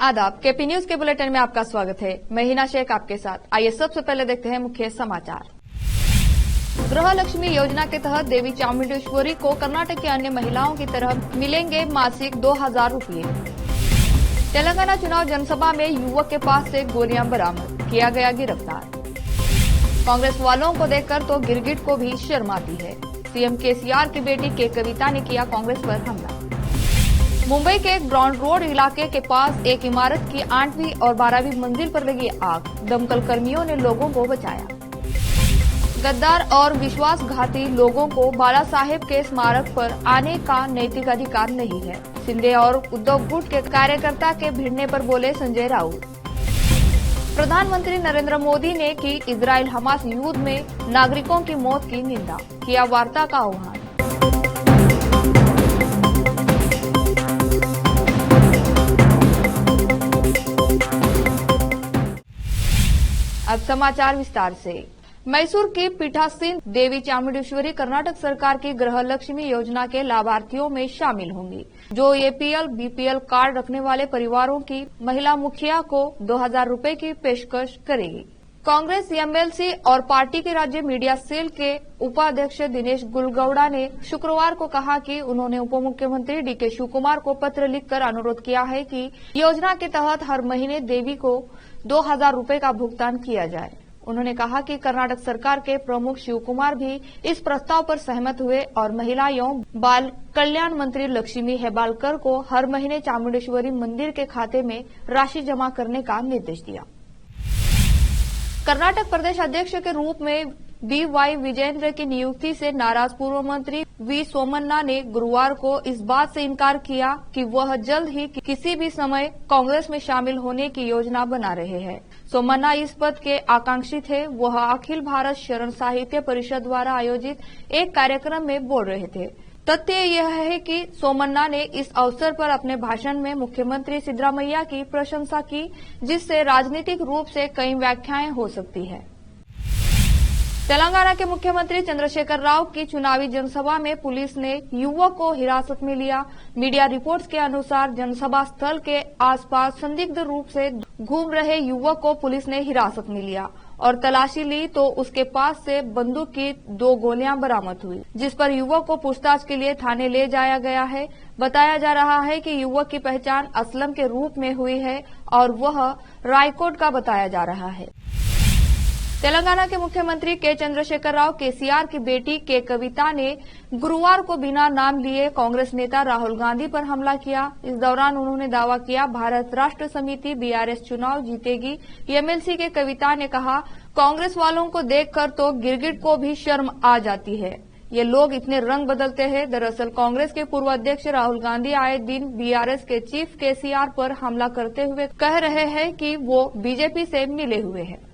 आदाब, KP news के bulletin में आपका स्वागत है। मैं हिना शेख आपके साथ। आइए सबसे पहले देखते हैं मुख्य समाचार। गृह लक्ष्मी योजना के तहत देवी चामुंडेश्वरी को कर्नाटक की अन्य महिलाओं की तरह मिलेंगे मासिक 2000 रुपये। तेलंगाना चुनाव जनसभा में युवक के पास से गोलियां बरामद, किया गया गिरफ्तार। कांग्रेस वालों को देखकर तो गिरगिट को भी शर्म आती है। सीएम केसीआर की बेटी के कविता ने किया कांग्रेस पर हमला। मुंबई के ग्राउंड रोड इलाके के पास एक इमारत की 8वीं और 12वीं मंजिल पर लगी आग, दमकल कर्मियों ने लोगों को बचाया। गद्दार और विश्वासघाती लोगों को बाला साहेब के स्मारक पर आने का नैतिक अधिकार नहीं है। शिंदे और उद्धव गुट के कार्यकर्ता के भिड़ने पर बोले संजय राउत। प्रधानमंत्री नरेंद्र मोदी ने की इजराइल हमास युद्ध में नागरिकों की मौत की निंदा, किया वार्ता का आह्वान। अब समाचार विस्तार से। मैसूर की पीठासीन देवी चामुंडेश्वरी कर्नाटक सरकार की गृह लक्ष्मी योजना के लाभार्थियों में शामिल होंगी, जो एपीएल बीपीएल कार्ड रखने वाले परिवारों की महिला मुखिया को 2000 रुपए की पेशकश करेगी। कांग्रेस एमएलसी और पार्टी के राज्य मीडिया सेल के उपाध्यक्ष दिनेश गुलगौड़ा ने शुक्रवार को कहा कि उन्होंने उप मुख्यमंत्री डीके शिवकुमार को पत्र लिखकर अनुरोध किया है कि योजना के तहत हर महीने देवी को 2000 रुपए का भुगतान किया जाए। उन्होंने कहा कि कर्नाटक सरकार के प्रमुख शिवकुमार भी इस प्रस्ताव पर सहमत हुए और महिला एवं बाल कल्याण मंत्री लक्ष्मी हेबालकर को हर महीने चामुंडेश्वरी मंदिर के खाते में राशि जमा करने का निर्देश दिया। कर्नाटक प्रदेश अध्यक्ष के रूप में बीवाई विजेंद्र की नियुक्ति से नाराज पूर्व मंत्री वी सोमन्ना ने गुरुवार को इस बात से इनकार किया कि वह जल्द ही किसी भी समय कांग्रेस में शामिल होने की योजना बना रहे हैं। सोमन्ना इस पद के आकांक्षी थे। वह अखिल भारत शरण साहित्य परिषद द्वारा आयोजित एक कार्यक्रम में बोल रहे थे। तथ्य यह है कि सोमन्ना ने इस अवसर पर अपने भाषण में मुख्यमंत्री सिद्धरामैया की प्रशंसा की, जिससे राजनीतिक रूप से कई व्याख्याएं हो सकती है। तेलंगाना के मुख्यमंत्री चंद्रशेखर राव की चुनावी जनसभा में पुलिस ने युवक को हिरासत में लिया। मीडिया रिपोर्ट्स के अनुसार जनसभा स्थल के आसपास संदिग्ध रूप से घूम रहे युवक को पुलिस ने हिरासत में लिया और तलाशी ली तो उसके पास से बंदूक की 2 गोलियां बरामद हुई, जिस पर युवक को पूछताछ के लिए थाने ले जाया गया है। बताया जा रहा है कि युवक की पहचान असलम के रूप में हुई है और वह रायकोट का बताया जा रहा है। तेलंगाना के मुख्यमंत्री के चंद्रशेखर राव केसीआर की बेटी के कविता ने गुरुवार को बिना नाम लिए कांग्रेस नेता राहुल गांधी पर हमला किया। इस दौरान उन्होंने दावा किया भारत राष्ट्र समिति बीआरएस चुनाव जीतेगी। एमएलसी के कविता ने कहा, कांग्रेस वालों को देखकर तो गिरगिट को भी शर्म आ जाती है। ये लोग इतने रंग बदलते हैं। दरअसल कांग्रेस के पूर्व अध्यक्ष राहुल गांधी आए दिन बीआरएस के चीफ केसीआर पर हमला करते हुए कह रहे हैं कि वो बीजेपी से मिले हुए हैं।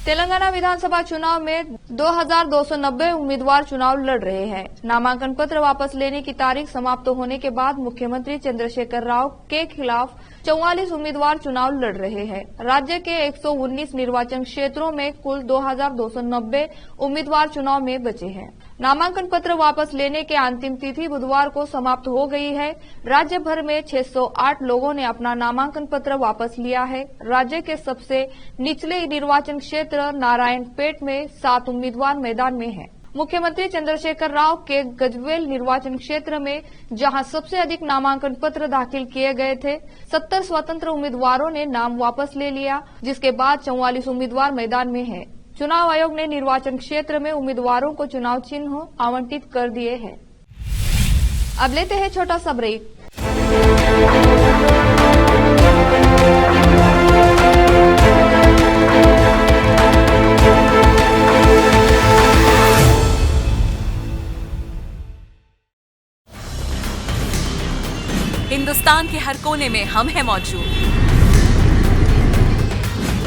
तेलंगाना विधानसभा चुनाव में 2290 उम्मीदवार चुनाव लड़ रहे हैं। नामांकन पत्र वापस लेने की तारीख समाप्त होने के बाद मुख्यमंत्री चंद्रशेखर राव के खिलाफ 44 उम्मीदवार चुनाव लड़ रहे हैं। राज्य के 119 निर्वाचन क्षेत्रों में कुल 2290 उम्मीदवार चुनाव में बचे हैं। नामांकन पत्र वापस लेने की अंतिम तिथि बुधवार को समाप्त हो गई है। राज्य भर में 608 लोगों ने अपना नामांकन पत्र वापस लिया है। राज्य के सबसे निचले निर्वाचन क्षेत्र नारायणपेट में 7 उम्मीदवार मैदान में हैं। मुख्यमंत्री चंद्रशेखर राव के गजवेल निर्वाचन क्षेत्र में जहां सबसे अधिक नामांकन पत्र दाखिल किए गए थे, 70 स्वतंत्र उम्मीदवारों ने नाम वापस ले लिया, जिसके बाद 44 उम्मीदवार मैदान में हैं। चुनाव आयोग ने निर्वाचन क्षेत्र में उम्मीदवारों को चुनाव चिन्ह आवंटित कर दिए हैं। अब लेते हैं छोटा सा ब्रेक। हिंदुस्तान के हर कोने में हम हैं मौजूद।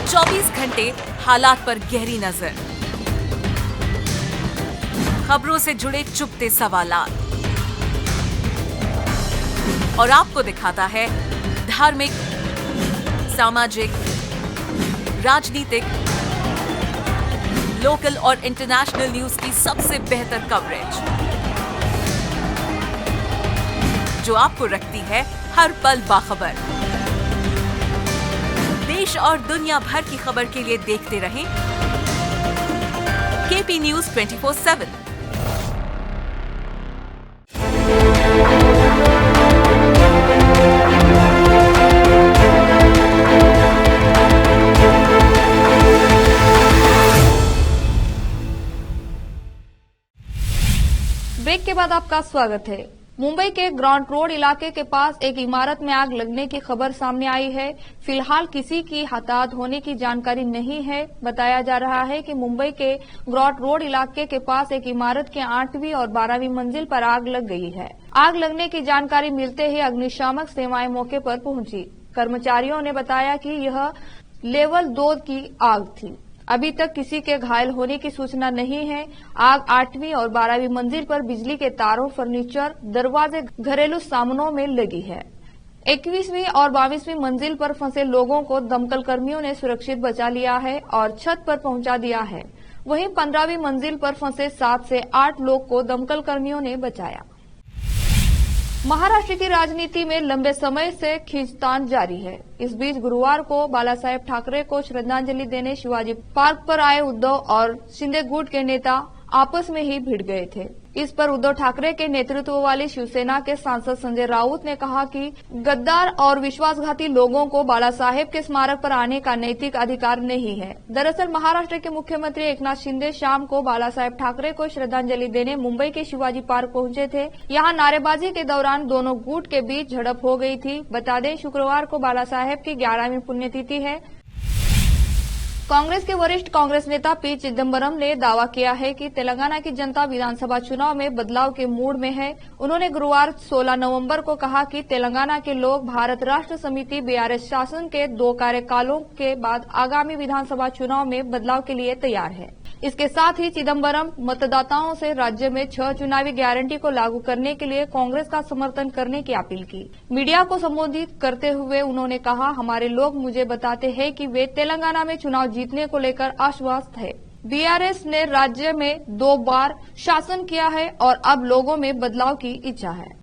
24 घंटे हालात पर गहरी नजर, खबरों से जुड़े चुपते सवालात और आपको दिखाता है धार्मिक, सामाजिक, राजनीतिक, लोकल और इंटरनेशनल न्यूज की सबसे बेहतर कवरेज, जो आपको रखती है हर पल बाखबर। देश और दुनिया भर की खबर के लिए देखते रहें केपी न्यूज 24/7। ब्रेक के बाद आपका स्वागत है। मुंबई के ग्राउंड रोड इलाके के पास एक इमारत में आग लगने की खबर सामने आई है। फिलहाल किसी की हताहत होने की जानकारी नहीं है। बताया जा रहा है कि मुंबई के ग्राउंड रोड इलाके के पास एक इमारत के 8वीं और 12वीं मंजिल पर आग लग गई है। आग लगने की जानकारी मिलते ही अग्निशामक सेवाएं मौके पर पहुंची। कर्मचारियों ने बताया कि यह लेवल 2 की आग थी। अभी तक किसी के घायल होने की सूचना नहीं है। आग 8वीं और 12वीं मंजिल पर बिजली के तारों, फर्नीचर, दरवाजे, घरेलू सामानों में लगी है। 21वीं और 22वीं मंजिल पर फंसे लोगों को दमकल कर्मियों ने सुरक्षित बचा लिया है और छत पर पहुंचा दिया है। वहीं 15वीं मंजिल पर फंसे 7 से 8 लोग को दमकल कर्मियों ने बचाया। महाराष्ट्र की राजनीति में लंबे समय से खींचतान जारी है। इस बीच गुरुवार को बालासाहेब ठाकरे को श्रद्धांजलि देने शिवाजी पार्क पर आए उद्धव और शिंदे गुट के नेता आपस में ही भिड़ गए थे। इस पर उद्धव ठाकरे के नेतृत्व वाली शिवसेना के सांसद संजय राउत ने कहा कि गद्दार और विश्वासघाती लोगों को बाला साहेब के स्मारक पर आने का नैतिक अधिकार नहीं है। दरअसल महाराष्ट्र के मुख्यमंत्री एकनाथ शिंदे शाम को बाला साहेब ठाकरे को श्रद्धांजलि देने मुंबई के शिवाजी पार्क पहुंचे थे। यहां नारेबाजी के दौरान दोनों गुट के बीच झड़प हो गई थी। बता दें, शुक्रवार को बाला साहेब की 11वीं पुण्यतिथि है। कांग्रेस के वरिष्ठ कांग्रेस नेता पी चिदम्बरम ने दावा किया है कि तेलंगाना की जनता विधानसभा चुनाव में बदलाव के मूड में है। उन्होंने गुरुवार 16 नवंबर को कहा कि तेलंगाना के लोग भारत राष्ट्र समिति बीआरएस शासन के 2 कार्यकालों के बाद आगामी विधानसभा चुनाव में बदलाव के लिए तैयार है। इसके साथ ही चिदम्बरम मतदाताओं से राज्य में 6 चुनावी गारंटी को लागू करने के लिए कांग्रेस का समर्थन करने की अपील की। मीडिया को संबोधित करते हुए उन्होंने कहा, हमारे लोग मुझे बताते हैं कि वे तेलंगाना में चुनाव जीतने को लेकर आश्वस्त है। बीआरएस ने राज्य में 2 बार शासन किया है और अब लोगों में बदलाव की इच्छा है।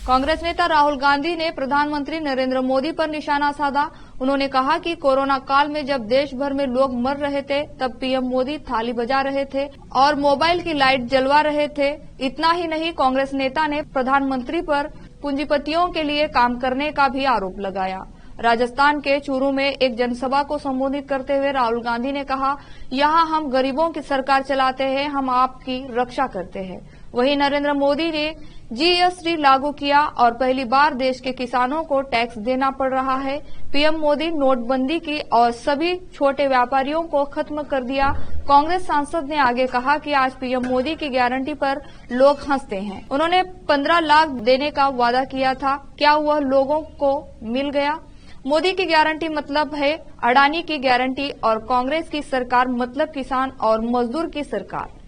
कांग्रेस नेता राहुल गांधी ने प्रधानमंत्री नरेंद्र मोदी पर निशाना साधा। उन्होंने कहा कि कोरोना काल में जब देश भर में लोग मर रहे थे तब पीएम मोदी थाली बजा रहे थे और मोबाइल की लाइट जलवा रहे थे। इतना ही नहीं, कांग्रेस नेता ने प्रधानमंत्री पर पूंजीपतियों के लिए काम करने का भी आरोप लगाया। राजस्थान के चूरू में एक जनसभा को संबोधित करते हुए राहुल गांधी ने कहा, यहाँ हम गरीबों की सरकार चलाते हैं, हम आपकी रक्षा करते हैं। वहीं नरेंद्र मोदी ने जीएसटी लागू किया और पहली बार देश के किसानों को टैक्स देना पड़ रहा है। पीएम मोदी नोटबंदी की और सभी छोटे व्यापारियों को खत्म कर दिया। कांग्रेस सांसद ने आगे कहा कि आज पीएम मोदी की गारंटी पर लोग हंसते हैं। उन्होंने 15 लाख देने का वादा किया था, क्या वह लोगों को मिल गया? मोदी की गारंटी मतलब है अडानी की गारंटी और कांग्रेस की सरकार मतलब किसान और मजदूर की सरकार।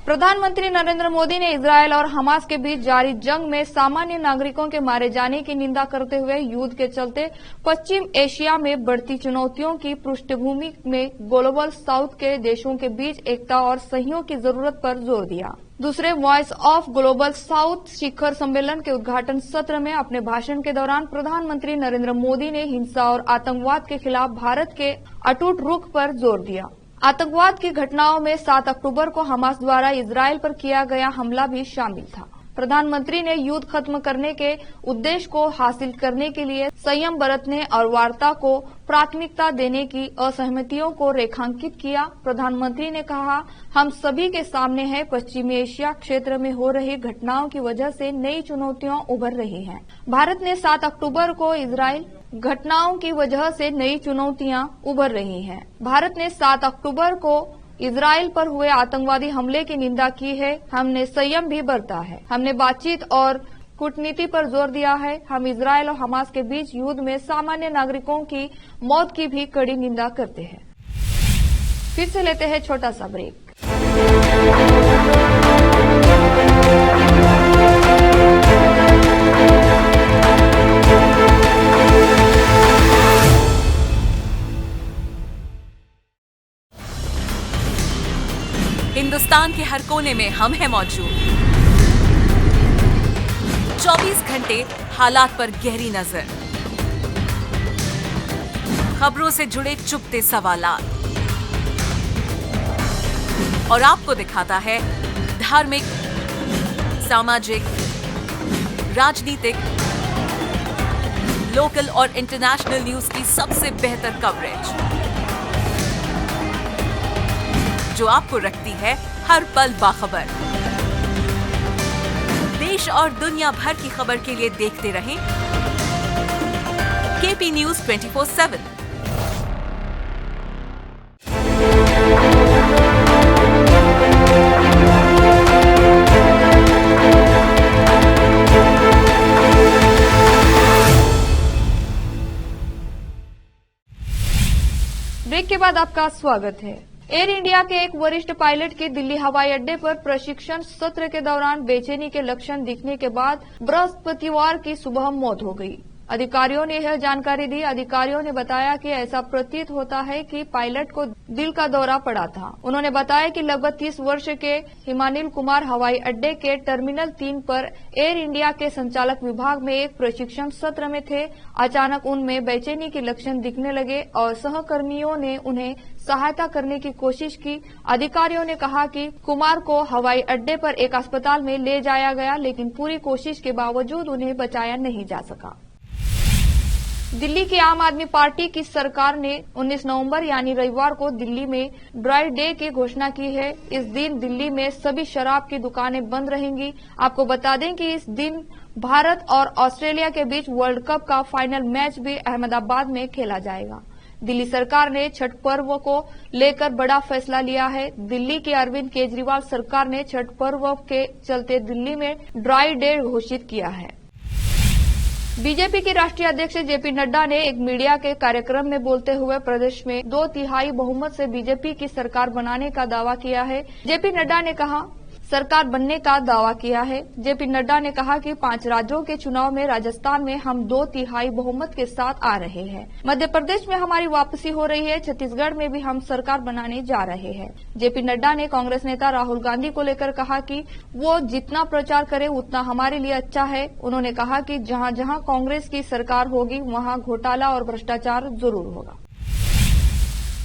प्रधानमंत्री नरेंद्र मोदी ने इजरायल और हमास के बीच जारी जंग में सामान्य नागरिकों के मारे जाने की निंदा करते हुए युद्ध के चलते पश्चिम एशिया में बढ़ती चुनौतियों की पृष्ठभूमि में ग्लोबल साउथ के देशों के बीच एकता और सहयोग की जरूरत पर जोर दिया। दूसरे वॉइस ऑफ ग्लोबल साउथ शिखर सम्मेलन के उद्घाटन सत्र में अपने भाषण के दौरान प्रधानमंत्री नरेंद्र मोदी ने हिंसा और आतंकवाद के खिलाफ भारत के अटूट रुख पर जोर दिया। आतंकवाद की घटनाओं में 7 अक्टूबर को हमास द्वारा इजरायल पर किया गया हमला भी शामिल था। प्रधानमंत्री ने युद्ध खत्म करने के उद्देश्य को हासिल करने के लिए संयम बरतने और वार्ता को प्राथमिकता देने की असहमतियों को रेखांकित किया। प्रधानमंत्री ने कहा, हम सभी के सामने है पश्चिमी एशिया क्षेत्र में हो रही घटनाओं की वजह से नई चुनौतियां उभर रही हैं। भारत ने 7 अक्टूबर को इजरायल घटनाओं की वजह से नई चुनौतियां उभर रही हैं। भारत ने 7 अक्टूबर को इजरायल पर हुए आतंकवादी हमले की निंदा की है। हमने संयम भी बरता है। हमने बातचीत और कूटनीति पर जोर दिया है। हम इजरायल और हमास के बीच युद्ध में सामान्य नागरिकों की मौत की भी कड़ी निंदा करते हैं। फिर से लेते हैं छोटा सा ब्रेक। हिंदुस्तान के हर कोने में हम हैं मौजूद। 24 घंटे हालात पर गहरी नजर, खबरों से जुड़े चुपते सवालात और आपको दिखाता है धार्मिक, सामाजिक, राजनीतिक, लोकल और इंटरनेशनल न्यूज की सबसे बेहतर कवरेज जो आपको रखती है हर पल बाखबर। देश और दुनिया भर की खबर के लिए देखते रहें केपी न्यूज 24/7। ब्रेक के बाद आपका स्वागत है। एयर इंडिया के एक वरिष्ठ पायलट की दिल्ली हवाई अड्डे पर प्रशिक्षण सत्र के दौरान बेचैनी के लक्षण दिखने के बाद बृहस्पतिवार की सुबह मौत हो गई। अधिकारियों ने यह जानकारी दी। अधिकारियों ने बताया कि ऐसा प्रतीत होता है कि पायलट को दिल का दौरा पड़ा था। उन्होंने बताया कि लगभग 30 वर्ष के हिमानिल कुमार हवाई अड्डे के टर्मिनल 3 पर एयर इंडिया के संचालक विभाग में एक प्रशिक्षण सत्र में थे। अचानक उनमें बेचैनी के लक्षण दिखने लगे और सहकर्मियों ने उन्हें सहायता करने की कोशिश की। अधिकारियों ने कहा कि कुमार को हवाई अड्डे पर एक अस्पताल में ले जाया गया, लेकिन पूरी कोशिश के बावजूद उन्हें बचाया नहीं जा सका। दिल्ली की आम आदमी पार्टी की सरकार ने 19 नवंबर यानी रविवार को दिल्ली में ड्राई डे की घोषणा की है। इस दिन दिल्ली में सभी शराब की दुकानें बंद रहेंगी। आपको बता दें कि इस दिन भारत और ऑस्ट्रेलिया के बीच वर्ल्ड कप का फाइनल मैच भी अहमदाबाद में खेला जाएगा। दिल्ली सरकार ने छठ पर्व को लेकर बड़ा फैसला लिया है। दिल्ली की अरविंद केजरीवाल सरकार ने छठ पर्व के चलते दिल्ली में ड्राई डे घोषित किया है। बीजेपी के राष्ट्रीय अध्यक्ष जेपी नड्डा ने एक मीडिया के कार्यक्रम में बोलते हुए प्रदेश में 2/3 बहुमत से बीजेपी की सरकार बनाने का दावा किया है। जेपी नड्डा ने कहा सरकार बनने का दावा किया है। जेपी नड्डा ने कहा कि 5 राज्यों के चुनाव में राजस्थान में हम 2/3 बहुमत के साथ आ रहे हैं। मध्य प्रदेश में हमारी वापसी हो रही है। छत्तीसगढ़ में भी हम सरकार बनाने जा रहे हैं। जेपी नड्डा ने कांग्रेस नेता राहुल गांधी को लेकर कहा कि वो जितना प्रचार करे उतना हमारे लिए अच्छा है। उन्होंने कहा कि जहां जहां कांग्रेस की सरकार होगी वहां घोटाला और भ्रष्टाचार जरूर होगा।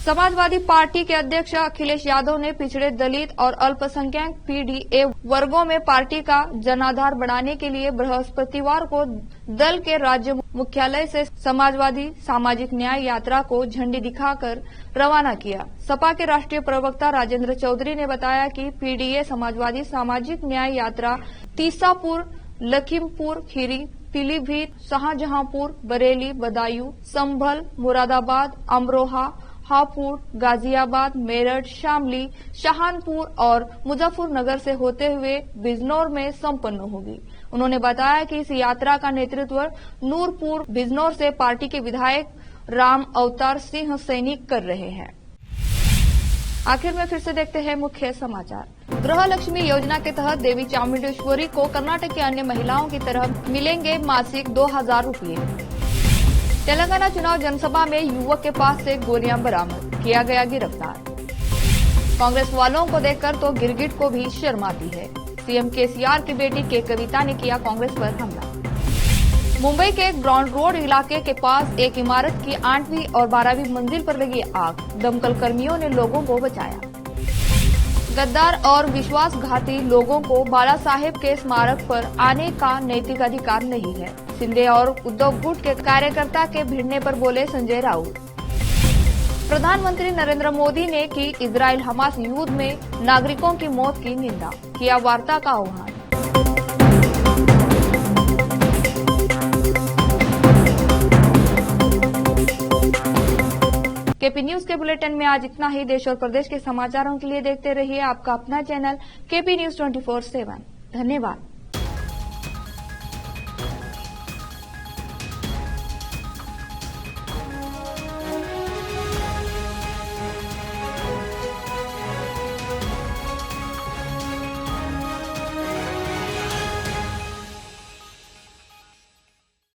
समाजवादी पार्टी के अध्यक्ष अखिलेश यादव ने पिछड़े, दलित और अल्पसंख्यक पीडीए वर्गों में पार्टी का जनाधार बढ़ाने के लिए बृहस्पतिवार को दल के राज्य मुख्यालय से समाजवादी सामाजिक न्याय यात्रा को झंडी दिखाकर रवाना किया। सपा के राष्ट्रीय प्रवक्ता राजेंद्र चौधरी ने बताया कि पीडीए समाजवादी सामाजिक न्याय यात्रा तीसापुर, लखीमपुर खीरी, पीलीभीत, शाहजहांपुर, बरेली, बदायूं, संभल, मुरादाबाद, अमरोहा, हापुड़, गाजियाबाद, मेरठ, शामली, शाहनपुर और मुजफ्फरनगर से होते हुए बिजनौर में संपन्न होगी। उन्होंने बताया कि इस यात्रा का नेतृत्व नूरपुर बिजनौर से पार्टी के विधायक राम अवतार सिंह सैनी कर रहे हैं। आखिर में फिर से देखते हैं मुख्य समाचार। गृह लक्ष्मी योजना के तहत देवी चामुंडेश्वरी को कर्नाटक की अन्य महिलाओं की तरह मिलेंगे मासिक 2000 रुपये। तेलंगाना चुनाव जनसभा में युवक के पास से गोलियां बरामद, किया गया गिरफ्तार। कांग्रेस वालों को देखकर तो गिरगिट को भी शर्म आती है। सीएम केसीआर की बेटी के कविता ने किया कांग्रेस पर हमला। मुंबई के ग्राउंड रोड इलाके के पास एक इमारत की 8वीं और 12वीं मंजिल पर लगी आग, दमकल कर्मियों ने लोगों को बचाया। गद्दार और विश्वासघाती लोगों को बाला साहेब के स्मारक पर आने का नैतिक अधिकार नहीं है। शिंदे और उद्धव गुट के कार्यकर्ता के भिड़ने पर बोले संजय राउत। प्रधानमंत्री नरेंद्र मोदी ने की इजराइल हमास युद्ध में नागरिकों की मौत की निंदा, किया वार्ता का आह्वान। केपी न्यूज के बुलेटिन में आज इतना ही। देश और प्रदेश के समाचारों के लिए देखते रहिए आपका अपना चैनल केपी न्यूज 24/7। धन्यवाद।